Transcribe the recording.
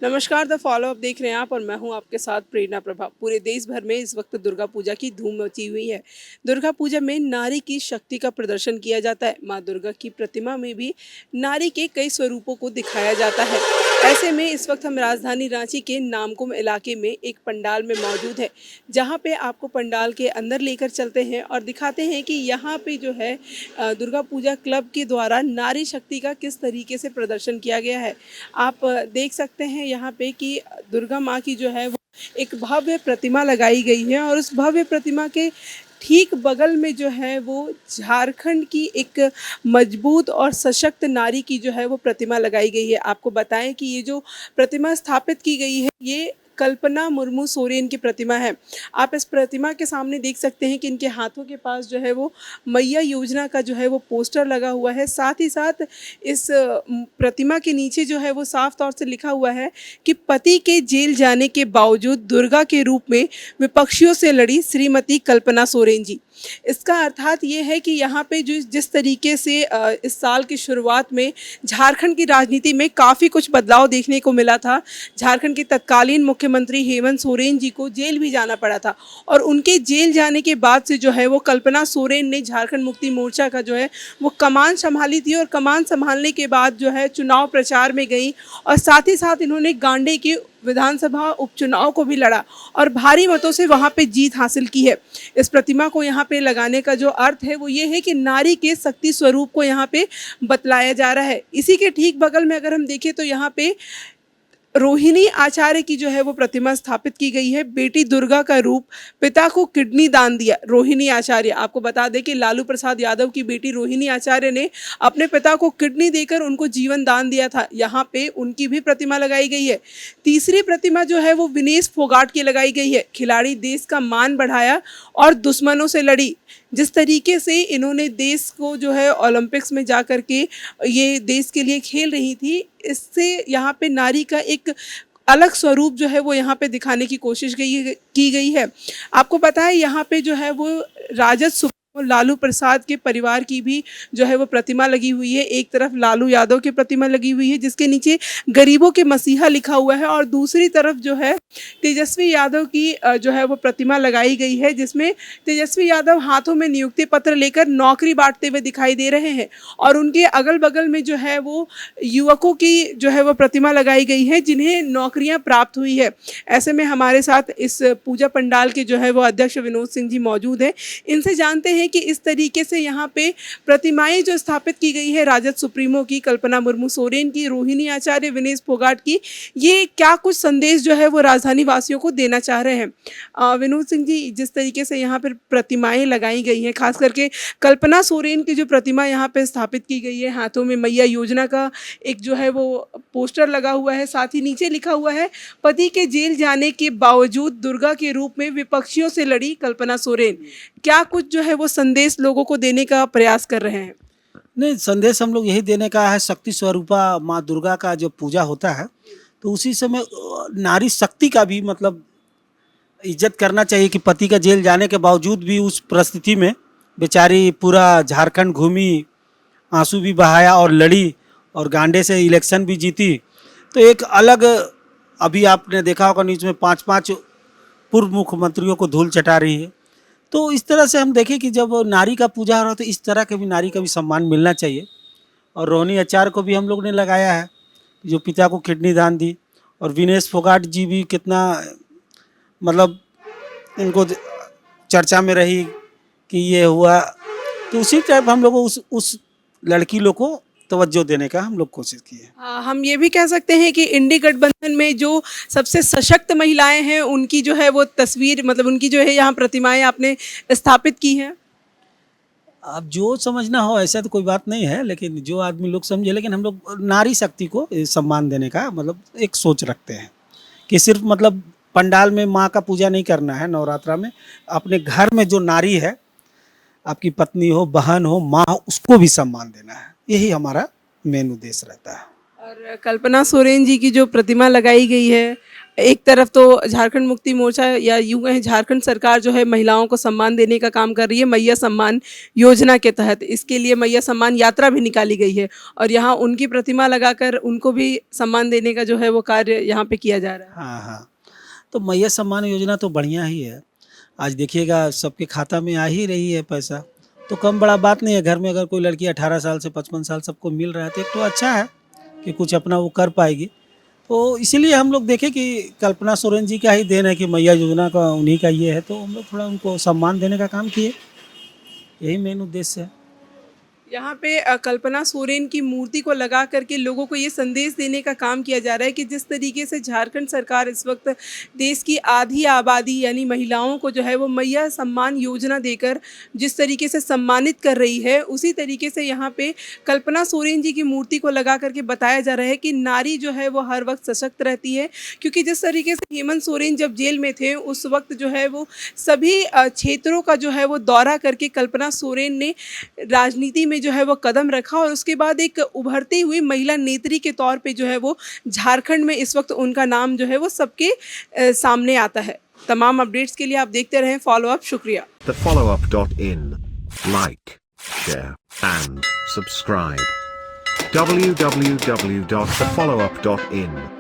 नमस्कार, the follow up देख रहे हैं आप और मैं हूं आपके साथ प्रेरणा प्रभा। पूरे देश भर में इस वक्त दुर्गा पूजा की धूम मची हुई है। दुर्गा पूजा में नारी की शक्ति का प्रदर्शन किया जाता है। मां दुर्गा की प्रतिमा में भी नारी के कई स्वरूपों को दिखाया जाता है। ऐसे में इस वक्त हम राजधानी रांची के नामकुम इलाके में एक पंडाल में मौजूद है, जहां पे आपको पंडाल के अंदर लेकर चलते हैं और दिखाते हैं कि यहाँ पे जो है दुर्गा पूजा क्लब के द्वारा नारी शक्ति का किस तरीके से प्रदर्शन किया गया है। आप देख सकते हैं यहाँ पे कि दुर्गा माँ की जो है वो एक भव्य प्रतिमा लगाई गई है और उस भव्य प्रतिमा के ठीक बगल में जो है वो झारखंड की एक मजबूत और सशक्त नारी की जो है वो प्रतिमा लगाई गई है। आपको बताएं कि ये जो प्रतिमा स्थापित की गई है ये कल्पना मुर्मू सोरेन की प्रतिमा है। आप इस प्रतिमा के सामने देख सकते हैं कि इनके हाथों के पास जो है वो मैया योजना का जो है वो पोस्टर लगा हुआ है। साथ ही साथ इस प्रतिमा के नीचे जो है वो साफ तौर से लिखा हुआ है कि पति के जेल जाने के बावजूद दुर्गा के रूप में विपक्षियों से लड़ी श्रीमती कल्पना सोरेन जी। इसका अर्थात ये है कि यहाँ पे जो जिस तरीके से इस साल की शुरुआत में झारखंड की राजनीति में काफ़ी कुछ बदलाव देखने को मिला था। झारखंड के तत्कालीन मुख्यमंत्री हेमंत सोरेन जी को जेल भी जाना पड़ा था और उनके जेल जाने के बाद से जो है वो कल्पना सोरेन ने झारखंड मुक्ति मोर्चा का जो है वो कमान संभाली थी और कमान संभालने के बाद जो है चुनाव प्रचार में गई और साथ ही साथ इन्होंने गांडे के विधानसभा उपचुनाव को भी लड़ा और भारी मतों से वहां पे जीत हासिल की है। इस प्रतिमा को यहाँ पे लगाने का जो अर्थ है वो ये है कि नारी के शक्ति स्वरूप को यहाँ पे बतलाया जा रहा है। इसी के ठीक बगल में अगर हम देखें तो यहाँ पे रोहिणी आचार्य की जो है वो प्रतिमा स्थापित की गई है। बेटी दुर्गा का रूप, पिता को किडनी दान दिया रोहिणी आचार्य। आपको बता दें कि लालू प्रसाद यादव की बेटी रोहिणी आचार्य ने अपने पिता को किडनी देकर उनको जीवन दान दिया था। यहाँ पे उनकी भी प्रतिमा लगाई गई है। तीसरी प्रतिमा जो है वो विनेश फोगाट की लगाई गई है। खिलाड़ी देश का मान बढ़ाया और दुश्मनों से लड़ी। जिस तरीके से इन्होंने देश को जो है ओलंपिक्स में जा कर के ये देश के लिए खेल रही थी, इससे यहाँ पे नारी का एक अलग स्वरूप जो है वो यहाँ पे दिखाने की कोशिश की गई है। आपको पता है यहाँ पे जो है वो राजद सुप्रीमो लालू प्रसाद के परिवार की भी जो है वो प्रतिमा लगी हुई है। एक तरफ लालू यादव की प्रतिमा लगी हुई है जिसके नीचे गरीबों के मसीहा लिखा हुआ है और दूसरी तरफ जो है तेजस्वी यादव की जो है वो प्रतिमा लगाई गई है, जिसमें तेजस्वी यादव हाथों में नियुक्ति पत्र लेकर नौकरी बांटते हुए दिखाई दे रहे हैं और उनके अगल बगल में जो है वो युवकों की जो है वो प्रतिमा लगाई गई है जिन्हें नौकरियां प्राप्त हुई है। ऐसे में हमारे साथ इस पूजा पंडाल के जो है वो अध्यक्ष विनोद सिंह जी मौजूद हैं। इनसे जानते हैं कि इस तरीके से यहाँ पे प्रतिमाएं जो स्थापित की गई है राजद सुप्रीमो की, कल्पना मुर्मू सोरेन की, रोहिणी आचार्य, विनेश फोगाट की, ये क्या कुछ संदेश जो है वो राजधानी वासियों को देना चाह रहे हैं। विनोद सिंह जी, जिस तरीके से यहाँ पर प्रतिमाएं लगाई गई हैं, खास करके कल्पना सोरेन की जो प्रतिमा यहाँ पे स्थापित की गई है, हाथों में मैया योजना का एक जो है वो पोस्टर लगा हुआ है, साथ ही नीचे लिखा हुआ है पति के जेल जाने के बावजूद दुर्गा के रूप में विपक्षियों से लड़ी कल्पना सोरेन। क्या कुछ जो है वो संदेश लोगों को देने का प्रयास कर रहे हैं? नहीं, संदेश हम लोग यही देने का है। शक्ति स्वरूपा माँ दुर्गा का जो पूजा होता है तो उसी समय नारी शक्ति का भी मतलब इज्जत करना चाहिए कि पति का जेल जाने के बावजूद भी उस परिस्थिति में बेचारी पूरा झारखंड घूमी, आंसू भी बहाया और लड़ी और गांडे से इलेक्शन भी जीती। तो एक अलग, अभी आपने देखा होगा न्यूज़ में 5-5 पूर्व मुख्यमंत्रियों को धूल चटा रही है। तो इस तरह से हम देखें कि जब नारी का पूजा हो रहा है तो इस तरह के भी नारी का भी सम्मान मिलना चाहिए। और रोहिणी आचार्य को भी हम लोग ने लगाया है जो पिता को किडनी दान दी, और विनेश फोगाट जी भी कितना मतलब इनको चर्चा में रही कि ये हुआ। तो उसी टाइप हम लोग उस लड़की लोग को तवज्जो देने का हम लोग कोशिश किए। हम ये भी कह सकते हैं कि इंडी गठबंधन में जो सबसे सशक्त महिलाएं हैं उनकी जो है वो तस्वीर, मतलब उनकी जो है यहाँ प्रतिमाएं आपने स्थापित की हैं। अब जो समझना हो ऐसा तो कोई बात नहीं है, लेकिन जो आदमी लोग समझे, लेकिन हम लोग नारी शक्ति को सम्मान देने का मतलब एक सोच रखते हैं कि सिर्फ मतलब पंडाल में माँ का पूजा नहीं करना है। नवरात्रा में अपने घर में जो नारी है, आपकी पत्नी हो, बहन हो, माँ हो, उसको भी सम्मान देना है। यही हमारा मेन उद्देश्य रहता है। और कल्पना सोरेन जी की जो प्रतिमा लगाई गई है, एक तरफ तो झारखंड मुक्ति मोर्चा या यूं कहें झारखंड सरकार जो है महिलाओं को सम्मान देने का काम कर रही है मैया सम्मान योजना के तहत। इसके लिए मैया सम्मान यात्रा भी निकाली गई है और यहाँ उनकी प्रतिमा लगाकर उनको भी सम्मान देने का जो है वो कार्य यहाँ पे किया जा रहा है। हाँ हाँ, तो मैया सम्मान योजना तो बढ़िया ही है। आज देखिएगा सबके खाता में आ ही रही है पैसा, तो कम बड़ा बात नहीं है। घर में अगर कोई लड़की 18 साल से 55 साल सबको मिल रहा है तो एक तो अच्छा है कि कुछ अपना वो कर पाएगी। तो इसीलिए हम लोग देखें कि कल्पना सोरेन जी का ही देन है कि मैया योजना का उन्हीं का ये है, तो हम लोग थोड़ा उनको सम्मान देने का काम किए, यही मेन उद्देश्य है। यहाँ पे कल्पना सोरेन की मूर्ति को लगा करके लोगों को ये संदेश देने का काम किया जा रहा है कि जिस तरीके से झारखंड सरकार इस वक्त देश की आधी आबादी यानी महिलाओं को जो है वो मैया सम्मान योजना देकर जिस तरीके से सम्मानित कर रही है, उसी तरीके से यहाँ पे कल्पना सोरेन जी की मूर्ति को लगा करके बताया जा रहा है कि नारी जो है वो हर वक्त सशक्त रहती है। क्योंकि जिस तरीके से हेमंत सोरेन जब जेल में थे उस वक्त जो है वो सभी क्षेत्रों का जो है वो दौरा करके कल्पना सोरेन ने राजनीति में जो है वो कदम रखा और उसके बाद एक उभरती हुई महिला नेत्री के तौर पे जो है वो झारखंड में इस वक्त उनका नाम जो है वो सबके सामने आता है। तमाम अपडेट्स के लिए आप देखते रहें फॉलो अप। शुक्रिया। thefollowup.in. Like, share, and subscribe. www.thefollowup.in